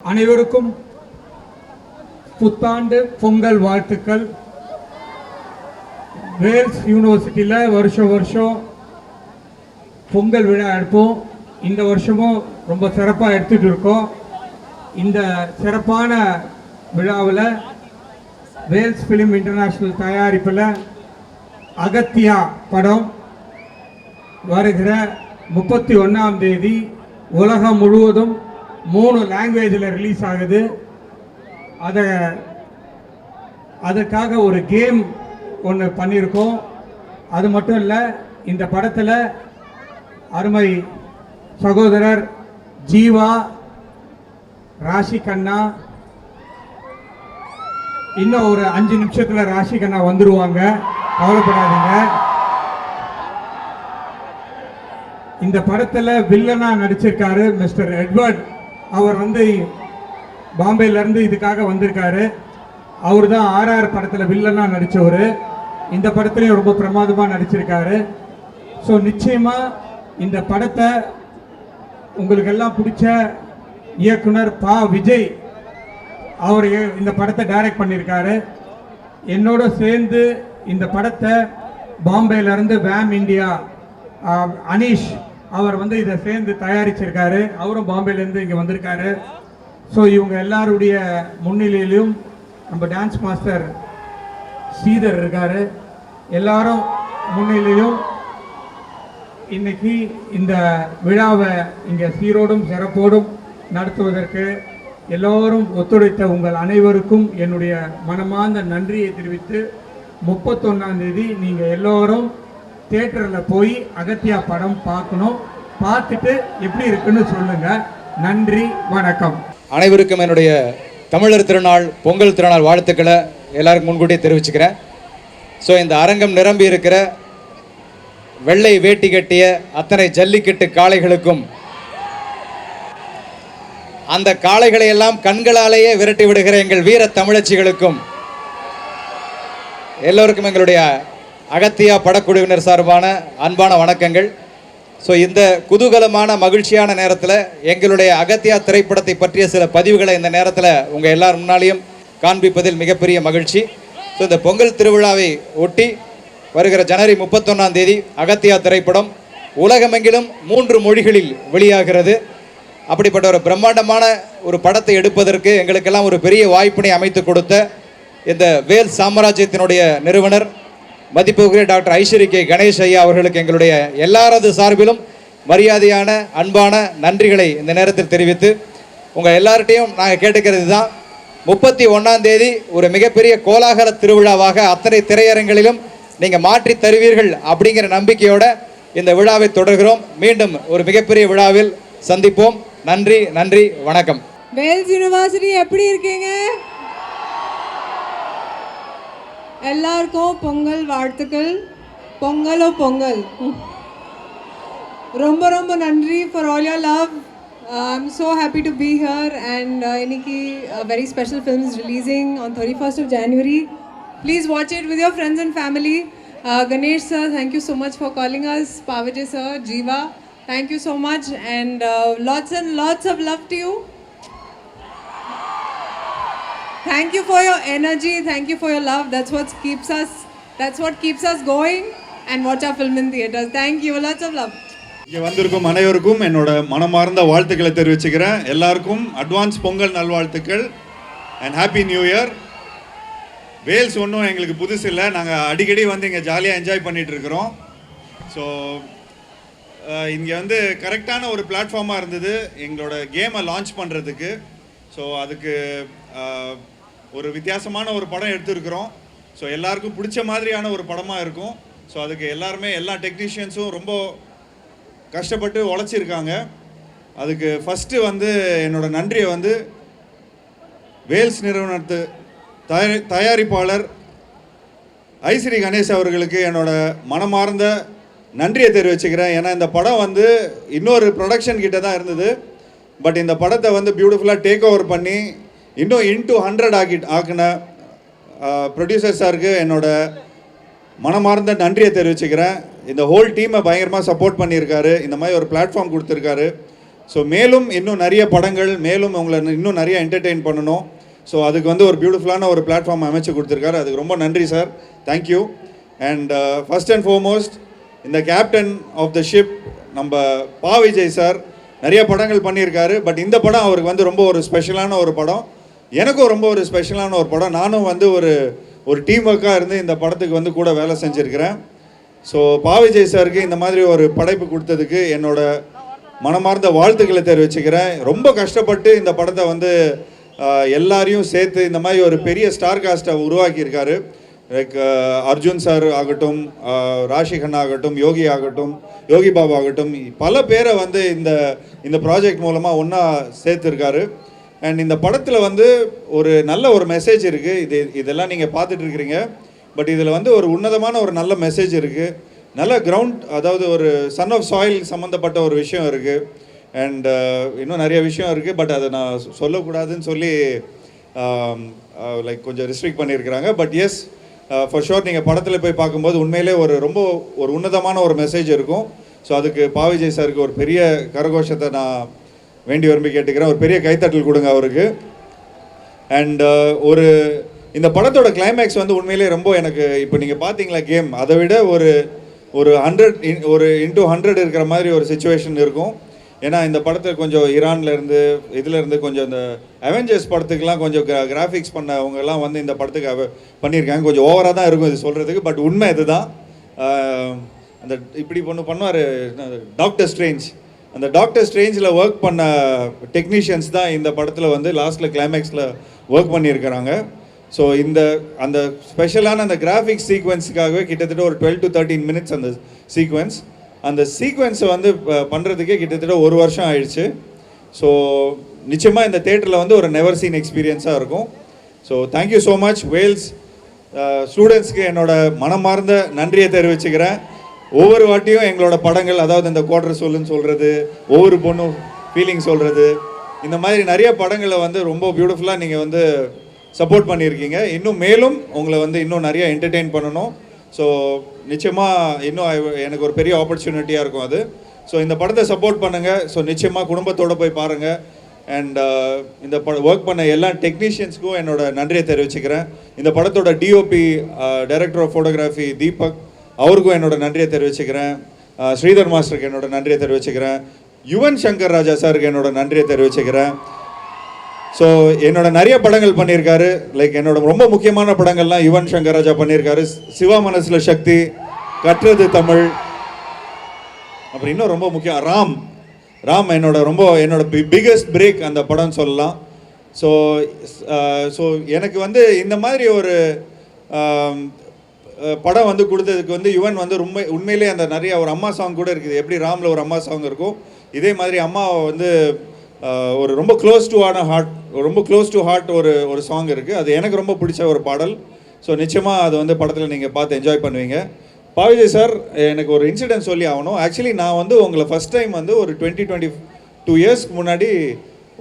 அனைவருக்கும் புத்தாண்டு பொங்கல் வாழ்த்துக்கள். வேல்ஸ் யூனிவர்சிட்டியில் வருஷம் பொங்கல் விழா எடுப்போம். இந்த வருஷமும் ரொம்ப சிறப்பாக எடுத்துகிட்டு இருக்கோம். இந்த சிறப்பான விழாவில் வேல்ஸ் ஃபிலிம் இன்டர்நேஷ்னல் தயாரிப்பில் அகத்தியா படம் வருகிற 31ஆம் தேதி உலகம் முழுவதும் 3 லாங்குவேஜில் ரிலீஸ் ஆகுது. அதுக்காக ஒரு கேம் ஒன்று பண்ணியிருக்கோம். அது மட்டும் இல்லை, இந்த படத்தில் அருமை சகோதரர் ஜீவா, ராஷி கண்ணா, இன்னும் ஒரு 5 நிமிஷத்தில் ராஷி கண்ணா வந்துடுவாங்க, கவலைப்படாதீங்க. இந்த படத்தில் வில்லனா நடிச்சிருக்காரு மிஸ்டர் எட்வர்ட். அவர் பாம்பேலேருந்து இதுக்காக வந்திருக்காரு. அவர் தான் RR படத்தில் வில்லனா நடித்தவர். இந்த படத்துலையும் ரொம்ப பிரமாதமாக நடிச்சிருக்காரு. ஸோ நிச்சயமாக இந்த படத்தை உங்களுக்கு எல்லாம் பிடிச்ச இயக்குனர் விஜய் அவர் இந்த படத்தை டைரக்ட் பண்ணியிருக்காரு. என்னோட சேர்ந்து இந்த படத்தை பாம்பேலேருந்து வேம் இந்தியா அனீஷ் அவர் இதை சேர்ந்து தயாரிச்சிருக்காரு. அவரும் பாம்பேலேருந்து இங்கே வந்திருக்காரு. ஸோ இவங்க எல்லாருடைய முன்னிலையிலும் நம்ம டான்ஸ் மாஸ்டர் ஸ்ரீதர் இருக்கார். எல்லாரும் முன்னிலையும் இன்னைக்கு இந்த விழாவை இங்கே சீரோடும் சிறப்போடும் நடத்துவதற்கு எல்லோரும் ஒத்துழைத்த உங்கள் அனைவருக்கும் என்னுடைய மனமார்ந்த நன்றியை தெரிவித்து 31ஆம் தேதி நீங்கள் எல்லோரும் தியேட்டரில் போய் அகத்தியா படம் பார்க்கணும். பார்த்துட்டு எப்படி இருக்குன்னு சொல்லுங்கள். நன்றி, வணக்கம். அனைவருக்கும் என்னுடைய தமிழர் திருநாள் பொங்கல் திருநாள் வாழ்த்துக்களை எல்லாருக்கும் முன்கூட்டியே தெரிவிச்சுக்கிறேன். ஸோ இந்த அரங்கம் நிரம்பி இருக்கிற வெள்ளை வேட்டி கட்டிய அத்தனை ஜல்லிக்கட்டு காளைகளுக்கும், அந்த காளைகளை எல்லாம் கண்களாலேயே விரட்டி விடுகிற எங்கள் வீர தமிழச்சிகளுக்கும் எல்லோருக்கும் எங்களுடைய அகத்தியா படக்குழுவினர் சார்பான அன்பான வணக்கங்கள். ஸோ இந்த குதூகலமான மகிழ்ச்சியான நேரத்தில் எங்களுடைய அகத்தியா திரைப்படத்தை பற்றிய சில பதிவுகளை இந்த நேரத்தில் உங்கள் எல்லார் முன்னாலேயும் காண்பிப்பதில் மிகப்பெரிய மகிழ்ச்சி. ஸோ இந்த பொங்கல் திருவிழாவை ஒட்டி வருகிற ஜனவரி 31ஆம் தேதி அகத்தியா திரைப்படம் உலகமெங்கிலும் 3 மொழிகளில் வெளியாகிறது. அப்படிப்பட்ட ஒரு பிரம்மாண்டமான ஒரு படத்தை எடுப்பதற்கு எங்களுக்கெல்லாம் ஒரு பெரிய வாய்ப்பினை அமைத்து கொடுத்த இந்த வேல் சாம்ராஜ்யத்தினுடைய நிறுவனர் மதிப்புக்குரிய டாக்டர் ஐஸ்வரி கே கணேஷ் ஐயா அவர்களுக்கு எங்களுடைய எல்லாரது சார்பிலும் மரியாதையான அன்பான நன்றிகளை இந்த நேரத்தில் தெரிவித்து, உங்கள் எல்லார்ட்டையும் நாங்கள் கேட்டுக்கிறது தான், 31ஆம் தேதி ஒரு மிகப்பெரிய கோலாகல திருவிழாவாக அத்தனை திரையரங்களிலும் நீங்கள் மாற்றி தருவீர்கள் அப்படிங்கிற நம்பிக்கையோட இந்த விழாவை தொடர்கிறோம். மீண்டும் ஒரு மிகப்பெரிய விழாவில் சந்திப்போம். நன்றி, நன்றி, வணக்கம். வேல்ஸ் யூனிவர்சிட்டி எப்படி இருக்கீங்க? எல்லாருக்கும் பொங்கல் வாழ்த்துக்கள். பொங்கலோ பொங்கல். ரொம்ப ரொம்ப நன்றி for all your love. I'm so happy to be here and இன்னைக்கு a very special film is releasing on 31st of January. Please watch it with your friends and family. Ganesh sir, thank you so much for calling us. Pavajay sir, Jeeva, thank you so much and lots and lots of love to you. Thank you for your energy, thank you for your love. That's what keeps us going and watch our film in theaters. Thank you, lots of love. இங்கே வந்திருக்கும் அனைவருக்கும் என்னோட மனமார்ந்த வாழ்த்துக்களை தெரிவிச்சுக்கிறேன். எல்லாருக்கும் advance Pongal நல்வாழ்த்துக்கள் and happy new year. Vels ஒன்றும் எங்களுக்கு புதுசு இல்லை. நாங்கள் அடிக்கடி இங்கே ஜாலியாக என்ஜாய் பண்ணிகிட்டு இருக்கிறோம். ஸோ இங்கே கரெக்டான ஒரு பிளாட்ஃபார்மாக இருந்தது எங்களோட கேமை லான்ச் பண்ணுறதுக்கு. ஸோ அதுக்கு ஒரு வித்தியாசமான ஒரு படம் எடுத்துருக்குறோம். ஸோ எல்லாருக்கும் பிடிச்ச மாதிரியான ஒரு படமாக இருக்கும். ஸோ அதுக்கு எல்லா டெக்னீஷியன்ஸும் ரொம்ப கஷ்டப்பட்டு உழைச்சிருக்காங்க. அதுக்கு ஃபஸ்ட்டு என்னோடய நன்றியை வேல்ஸ் நிறுவனத்து தயாரிப்பாளர் ஐஸ்வரி கணேஷ் அவர்களுக்கு என்னோட மனமார்ந்த நன்றியை தெரிவிச்சுக்கிறேன். ஏன்னா இந்த படம் இன்னொரு ப்ரொடக்ஷன் கிட்ட தான் இருந்தது. பட் இந்த படத்தை பியூட்டிஃபுல்லாக டேக் ஓவர் பண்ணி இன்னும் into 100 ஆக்கின ப்ரொடியூசர் சாருக்கு என்னோட மனமார்ந்த நன்றியை தெரிவிச்சுக்கிறேன். இந்த ஹோல் டீமை பயங்கரமாக சப்போர்ட் பண்ணியிருக்காரு. இந்த மாதிரி ஒரு பிளாட்ஃபார்ம் கொடுத்துருக்காரு. ஸோ மேலும் இன்னும் நிறைய படங்கள், மேலும் உங்களை இன்னும் நிறைய என்டர்டெயின் பண்ணணும். ஸோ அதுக்கு வந்து ஒரு பியூட்டிஃபுல்லான ஒரு பிளாட்ஃபார்ம் அமைச்சு கொடுத்துருக்காரு. அதுக்கு ரொம்ப நன்றி sir, thank you. And first and foremost இந்த கேப்டன் ஆஃப் த ஷிப் நம்ம பா விஜய் சார் நிறைய படங்கள் பண்ணியிருக்காரு. பட் இந்த படம் அவருக்கு வந்து ரொம்ப ஒரு ஸ்பெஷலான ஒரு படம், எனக்கும் ரொம்ப ஒரு ஸ்பெஷலான ஒரு படம். நானும் வந்து ஒரு டீம் ஒர்க்காக இருந்து இந்த படத்துக்கு வந்து கூட வேலை செஞ்சுருக்கிறேன். ஸோ பா விஜய் சாருக்கு இந்த மாதிரி ஒரு படைப்பு கொடுத்ததுக்கு என்னோட மனமார்ந்த வாழ்த்துக்களை தெரிவிச்சுக்கிறேன். ரொம்ப கஷ்டப்பட்டு இந்த படத்தை வந்து எல்லாரையும் சேர்த்து இந்த மாதிரி ஒரு பெரிய ஸ்டார் காஸ்ட்டை உருவாக்கியிருக்காரு. லைக் அர்ஜுன் சார் ஆகட்டும், ராஷி கண்ணா ஆகட்டும், யோகி ஆகட்டும், யோகி பாபு ஆகட்டும், பல பேரை வந்து இந்த ப்ராஜெக்ட் மூலமாக ஒன்றா சேர்த்துருக்காரு. அண்ட் இந்த படத்தில் வந்து ஒரு நல்ல ஒரு மெசேஜ் இருக்குது. இதெல்லாம் நீங்கள் பார்த்துட்டு இருக்கிறீங்க. பட் இதில் வந்து ஒரு உன்னதமான ஒரு நல்ல மெசேஜ் இருக்குது. நல்ல கிரவுண்ட், அதாவது ஒரு சன் ஆஃப் சாயில் சம்மந்தப்பட்ட ஒரு விஷயம் இருக்குது. அண்ட் இன்னும் நிறைய விஷயம் இருக்குது. பட் அதை நான் சொல்லக்கூடாதுன்னு சொல்லி லைக் கொஞ்சம் ரெஸ்ட்ரிக்ட் பண்ணியிருக்கிறாங்க. பட் எஸ், ஃபார் ஷோர் நீங்கள் படத்தில் போய் பார்க்கும்போது உண்மையிலே ரொம்ப ஒரு உன்னதமான ஒரு மெசேஜ் இருக்கும். ஸோ அதுக்கு பா விஜய் சாருக்கு ஒரு பெரிய கரகோஷத்தை நான் வேண்டி விரும்பி கேட்டுக்கிறேன். ஒரு பெரிய கைத்தட்டல் கொடுங்க அவருக்கு. அண்ட் இந்த படத்தோட கிளைமேக்ஸ் வந்து உண்மையிலே ரொம்ப எனக்கு, இப்போ நீங்கள் பார்த்தீங்களா கேம், அதை விட ஒரு 100 இருக்கிற மாதிரி ஒரு சுச்சுவேஷன் இருக்கும். ஏன்னா இந்த படத்தில் கொஞ்சம் ஈரான்லேருந்து இதிலேருந்து கொஞ்சம் இந்த அவெஞ்சர்ஸ் படத்துக்கெலாம் கொஞ்சம் கிராஃபிக்ஸ் பண்ணவங்கெல்லாம் வந்து இந்த படத்துக்கு பண்ணியிருக்காங்க. கொஞ்சம் ஓவராக தான் இருக்கும் இது சொல்கிறதுக்கு. பட் உண்மை இதுதான். அந்த இப்படி பண்ணுவார் டாக்டர் ஸ்ட்ரேஞ்ச், அந்த டாக்டர் ஸ்ட்ரேஞ்சில் ஒர்க் பண்ண டெக்னீஷியன்ஸ் தான் இந்த படத்தில் வந்து லாஸ்ட்டில் கிளைமேக்ஸில் ஒர்க் பண்ணியிருக்கிறாங்க. ஸோ அந்த ஸ்பெஷலான அந்த கிராஃபிக்ஸ் சீக்வன்ஸுக்காகவே கிட்டத்தட்ட ஒரு 12 to 13 minutes அந்த சீக்வன்ஸை வந்து பண்ணுறதுக்கே கிட்டத்தட்ட 1 வருஷம் ஆயிடுச்சு. ஸோ நிச்சயமாக இந்த தேட்டரில் வந்து ஒரு நெவர் சீன் எக்ஸ்பீரியன்ஸாக இருக்கும். So thank you so much Vels ஸ்டூடெண்ட்ஸ்க்கு என்னோட மனமார்ந்த நன்றியை தெரிவிச்சுக்கிறேன். ஒவ்வொரு வாட்டியும் எங்களோட படங்கள், அதாவது இந்த குவார்டர் சொல்லுன்னு சொல்கிறது, ஒவ்வொரு பொண்ணும் ஃபீலிங் சொல்கிறது, இந்த மாதிரி நிறைய படங்களை வந்து ரொம்ப பியூட்டிஃபுல்லாக நீங்கள் வந்து சப்போர்ட் பண்ணியிருக்கீங்க. இன்னும் மேலும் உங்களை வந்து இன்னும் நிறைய என்டர்டெயின் பண்ணணும். ஸோ நிச்சயமாக இன்னும் எனக்கு ஒரு பெரிய ஆப்பர்ச்சுனிட்டியாக இருக்கும் அது. ஸோ இந்த படத்தை சப்போர்ட் பண்ணுங்கள். ஸோ நிச்சயமாக குடும்பத்தோடு போய் பாருங்கள். அண்ட் இந்த ஒர்க் பண்ண எல்லா டெக்னீஷியன்ஸ்க்கும் என்னோட நன்றியை தெரிவிச்சுக்கிறேன். இந்த படத்தோட DOP director of photography Deepak, அவருக்கும் என்னோட நன்றியை தெரிவிச்சுக்கிறேன். ஸ்ரீதர் மாஸ்டருக்கு என்னோட நன்றியை தெரிவிச்சுக்கிறேன். யுவன் சங்கர் ராஜா சாருக்கு என்னோட நன்றியை தெரிவிச்சுக்கிறேன். ஸோ என்னோட நிறைய படங்கள் பண்ணியிருக்காரு. லைக் என்னோட ரொம்ப முக்கியமான படங்கள்லாம் யுவன் சங்கர் ராஜா பண்ணியிருக்காரு. சிவா மனசில் சக்தி, கற்றது தமிழ், அப்புறம் இன்னும் ரொம்ப முக்கியம் ராம் என்னோட பிக்கஸ்ட் பிரேக் அந்த படம் சொல்லலாம். ஸோ எனக்கு வந்து இந்த மாதிரி ஒரு படம் வந்து கொடுத்ததுக்கு வந்து யுவன் வந்து உண்மையிலே அந்த நிறைய ஒரு அம்மா சாங் கூட இருக்குது. எப்படி ராமில் ஒரு அம்மா சாங் இருக்கும், இதே மாதிரி அம்மாவை வந்து ஒரு ரொம்ப க்ளோஸ் டு ஹார்ட் ஒரு சாங் இருக்குது. அது எனக்கு ரொம்ப பிடிச்ச ஒரு பாடல். ஸோ நிச்சயமாக அது வந்து படத்தில் நீங்கள் பார்த்து என்ஜாய் பண்ணுவீங்க. பா விஜய் சார், எனக்கு ஒரு இன்சிடென்ட் சொல்லி ஆகணும். ஆக்சுவலி நான் வந்து உங்களை ஃபஸ்ட் டைம் வந்து ஒரு 22 இயர்ஸ்க்கு முன்னாடி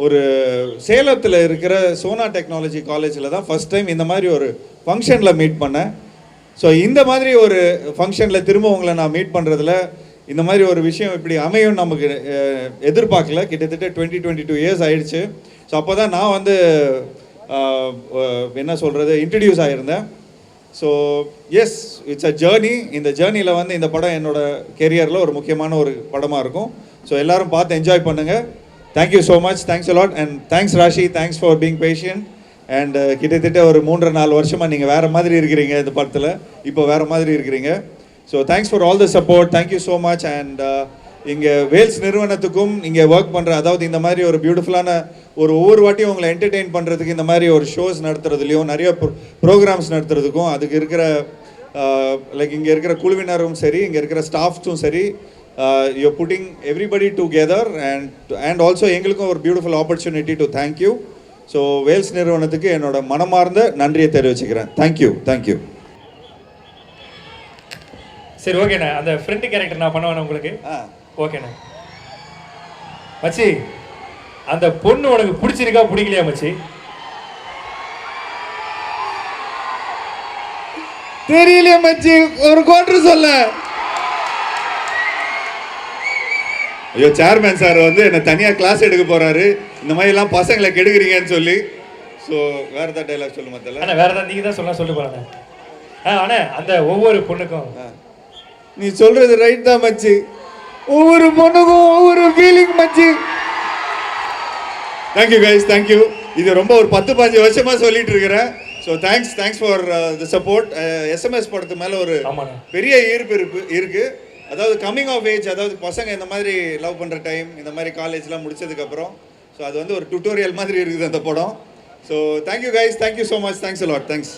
ஒரு சேலத்தில் இருக்கிற சோனா டெக்னாலஜி காலேஜில் தான் ஃபஸ்ட் டைம் இந்த மாதிரி ஒரு ஃபங்க்ஷனில் மீட் பண்ணேன். ஸோ இந்த மாதிரி ஒரு ஃபங்க்ஷனில் திரும்ப உங்களை நான் மீட் பண்ணுறதுல இந்த மாதிரி ஒரு விஷயம் இப்படி அமையும் நமக்கு எதிர்பார்க்கல. கிட்டத்தட்ட 22 இயர்ஸ் ஆயிடுச்சு. ஸோ அப்போ தான் நான் வந்து என்ன சொல்கிறது, இன்ட்ரடியூஸ் ஆகியிருந்தேன். So yes, it's a journey. இந்த ஜேர்னியில் வந்து இந்த படம் என்னோட கெரியரில் ஒரு முக்கியமான ஒரு படமாக இருக்கும். ஸோ எல்லோரும் பார்த்து என்ஜாய் பண்ணுங்கள். Thank you so much, thanks a lot. And thanks Raashi, thanks for being patient. And கிட்டத்தட்ட ஒரு 3-4 வருஷமாக நீங்கள் வேறு மாதிரி இருக்கிறீங்க இந்த படத்தில், இப்போ வேறு மாதிரி இருக்கிறீங்க. So thanks for all the support, thank you so much. And இங்கே வேல்ஸ் நிறுவனத்துக்கும் இங்கே ஒர்க் பண்ணுற, அதாவது இந்த மாதிரி ஒரு பியூட்டிஃபுல்லான ஒவ்வொரு வாட்டியும் உங்களை என்டர்டெயின் பண்ணுறதுக்கு இந்த மாதிரி ஒரு ஷோஸ் நடத்துறதுலையும் நிறைய ப்ரோக்ராம்ஸ் நடத்துறதுக்கும் அதுக்கு இருக்கிற லைக் இங்கே இருக்கிற குழுவினரும் சரி, இங்கே இருக்கிற ஸ்டாஃப்ஸும் சரி, you putting everybody together. And also எங்களுக்கும் ஒரு beautiful opportunity to thank you. So Vels நிறுவனத்துக்கு என்னோட மனமார்ந்த நன்றியை தெரிவிச்சுக்கிறேன். தேங்க்யூ. சரி, ஓகேண்ணா. அந்த ஃப்ரெண்டு கேரக்டர் நான் பண்ணுவேன் உங்களுக்கு. ஓகேண்ணா. மச்சி, அந்த பொண்ணு உனக்கு பிடிச்சிருக்கா பிடிக்கலையா மச்சி? தெரியல மச்சி, ஒரு கோட்ரு சொல்ல. ஐயோ சேர்மேன் சார் வந்து என்னை தனியாக கிளாஸ் எடுக்க போகிறாரு இந்த மாதிரிலாம் பசங்களை கெடுக்குறீங்கன்னு சொல்லி. ஸோ வேறு ஏதாவது டைலாக் சொல்லுமா தெரியல. அண்ணா வேறு ஏதாவது நீங்கள் தான் சொல்ல போகிறாண்ணே. அண்ணே அந்த ஒவ்வொரு பொண்ணுக்கும் நீ சொல்கிறது ரைட் தான் மச்சி. ஒவ்வொரு பொண்ணுக்கும் ஒவ்வொரு ஃபீலிங் மச்சி. Thank you guys, thank you. இது ரொம்ப ஒரு 10-15 வருஷமாக சொல்லிட்டு இருக்கிறேன். So thanks for the support. SMS படத்து மேலே ஒரு பெரிய ஈர்ப்பு இருக்குது. அதாவது கம்மிங் ஆஃப் ஏஜ், அதாவது பசங்க இந்த மாதிரி லவ் பண்ணுற டைம், இந்த மாதிரி காலேஜ்லாம் முடிச்சதுக்கப்புறம் ஸோ அது வந்து ஒரு டுட்டோரியல் மாதிரி இருக்குது அந்த படம். So thank you guys, thank you so much, thanks a lot, thanks.